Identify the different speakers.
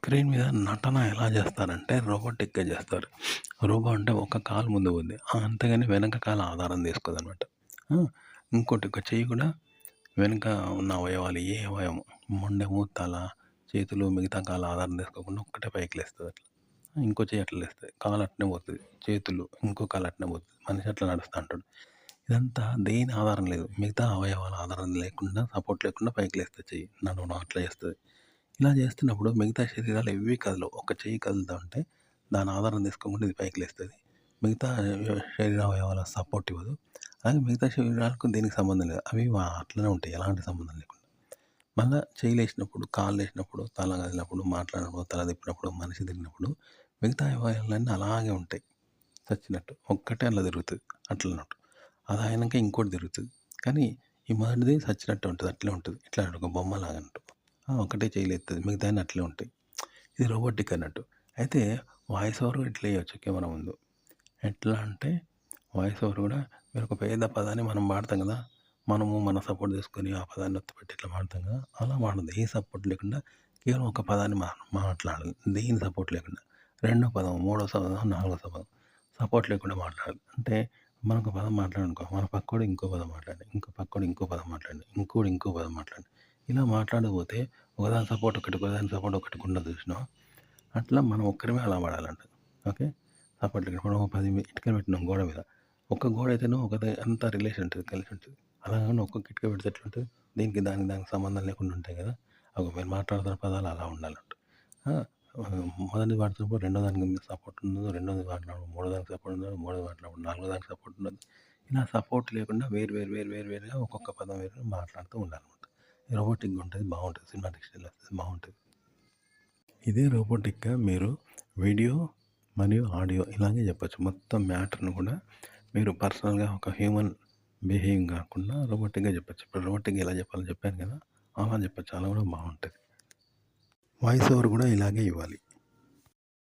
Speaker 1: Screen మీద నటన ఎలా చేస్తారంటే రోబోటిక్‌గా చేస్తారు. రోబో అంటే ఒక కాలు ముందు పోద్ది. అంతేగాని వెనక కాలు ఆధారం తీసుకోదనమాట. ఆ! ఇంకోటి ఒక చెయ్యి కూడా వెనుక ఉన్న అవయవాలు ఏ అవయవం మొండెము, తల, చేతులు మిగతా కాళ్ళు ఆధారం తీసుకోకుండా ఒక్కటే పైకి లేస్తది అట్లా. ఇంకో చెయ్యి అట్లా లేస్తది. కాలు అట్నే పోతది. చేతులు ఇంకో కాలు అట్నే పోతది. మనిషి అట్లా నడుస్తా ఉంటాడు. ఇదంతా దేని ఆధారం లేదు. మిగతా అవయవాల ఆధారం లేకుండా సపోర్ట్ లేకుండా పైకి లేస్తది చెయ్యి. నడవడం అట్లా చేస్తది. ఇలా చేస్తున్నప్పుడు మిగతా శరీరాలు ఏవి కదలవు. ఒక చెయ్యి కదులుతా ఉంటే దాని ఆధారం తీసుకోకుండా ఇది పైకి లేస్తది. మిగతా శరీర అవయవాల సపోర్ట్ ఇవ్వదు. అలాగే మిగతా శరీరాలకు దీనికి సంబంధం లేదు. అవి అట్లనే ఉంటాయి. ఎలాంటి సంబంధం లేకుండా. మళ్ళా చెయ్యి లేసినప్పుడు, కాళ్ళు లేసినప్పుడు, తల కదిలినప్పుడు, మాట్లాడినప్పుడు, తల తిప్పినప్పుడు, మనిషి తిరిగినప్పుడు మిగతా అవయవాలన్నీ అలాగే ఉంటాయి. చచ్చినట్టు. ఒక్కటే అట్లా తిరుగుతది. అట్లన్నట్టు. అది అయినంక ఇంకోటి తిరుగుతది. కానీ ఈ మొదటిది చచ్చినట్టే ఉంటది. అట్లే ఉంటది. ఇట్లా ఒక బొమ్మలాగా అన్నట్టు. ఒకటే చెయ్యి లేత్తది. మిగతాయన్ని అట్లే ఉంటాయి. ఇది రోబోటిక్ అన్నట్టు. అయితే వాయిస్ ఓవర్ ఇట్లా ఇయ్యొచ్చు కెమెరా ముందు. ఎట్లా అంటే వాయిస్ ఓవర్ కూడా మీరు ఒక పెద్ద పదాన్ని మనం వాడతాం కదా! మనము మన సపోర్ట్ తీసుకొని ఆ పదాన్ని ఒత్తిపెట్టి ఇట్లా వాడతాం కదా! అలా వాడొద్దు. ఏ సపోర్ట్ లేకుండా కేవలం ఒక పదాన్ని మాట్లాడాలి. దేని సపోర్ట్ లేకుండా. రెండో పదం, మూడో పదం, నాలుగో పదం సపోర్ట్ లేకుండా మాట్లాడాలి. అంటే మనొక పదం మాట్లాడామనుకో, మన పక్కోడు ఇంకో పదం మాట్లాడండి. ఇంకో పక్కోడు ఇంకో పదం మాట్లాడండి. ఇంకోడు ఇంకో పదం మాట్లాడండి. ఇలా మాట్లాడకపోతే ఒకదాని సపోర్ట్ ఒకటి, ఒకదాని సపోర్ట్ ఒకటి ఉండదు చూసినావా? అట్లా మనం ఒక్కరమే అలా వాడాలంట. ఓకే. సపోర్ట్ లేకుండా ఇప్పుడు ఒక 10 ఇటుకలు పెట్టినాం గోడ మీద. ఒక్క గోడ అయితేనో అంతా రిలేషన్ ఉంటది. కలిసి ఉంటది. అలా కాకుండా ఒక్కొక్క ఇటుక పెడితే ఎట్లుంటది? దానికి సంబంధం లేకుండా ఉంటాయి కదా! మీరు మాట్లాడుతున్న పదాలు అలా ఉండాలంట. ఆ! మొదటిది వాడుతున్నప్పుడు రెండో దానికి సపోర్ట్ ఉండదు. రెండోది మాట్లాడినప్పుడు మూడో దానికి సపోర్ట్ ఉండదు. మూడోది మాట్లాడినప్పుడు నాలుగో దానికి సపోర్ట్ ఉండదు. ఇలా సపోర్ట్ లేకుండా వేరుగా ఒక్కొక్క పదం వేరుగా మాట్లాడుతూ ఉండాలన్నమాట. రోబోటిక్‌గా ఉంటది. బావుంటది. సినిమాటిక్ స్టైల్‌లో వస్తది. బావుంటది. ఇదే రోబోటిక్‌గా మీరు వీడియో మరియు ఆడియో ఇలాగే చెప్పొచ్చు. మొత్తం మ్యాటర్‌ని కూడా మీరు పర్సనల్‌గా ఒక హ్యూమన్ బిహేవింగ్ కాకుండా రోబోటిక్‌గా చెప్పొచ్చు. ఇప్పుడు రోబోటిక్‌గా ఎలా చెప్పాలో చెప్పాను కదా! అలా చెప్పొచ్చు. అలా కూడా బావుంటది. వాయిస్ ఓవర్ కూడా ఇలాగే ఇవ్వాలి.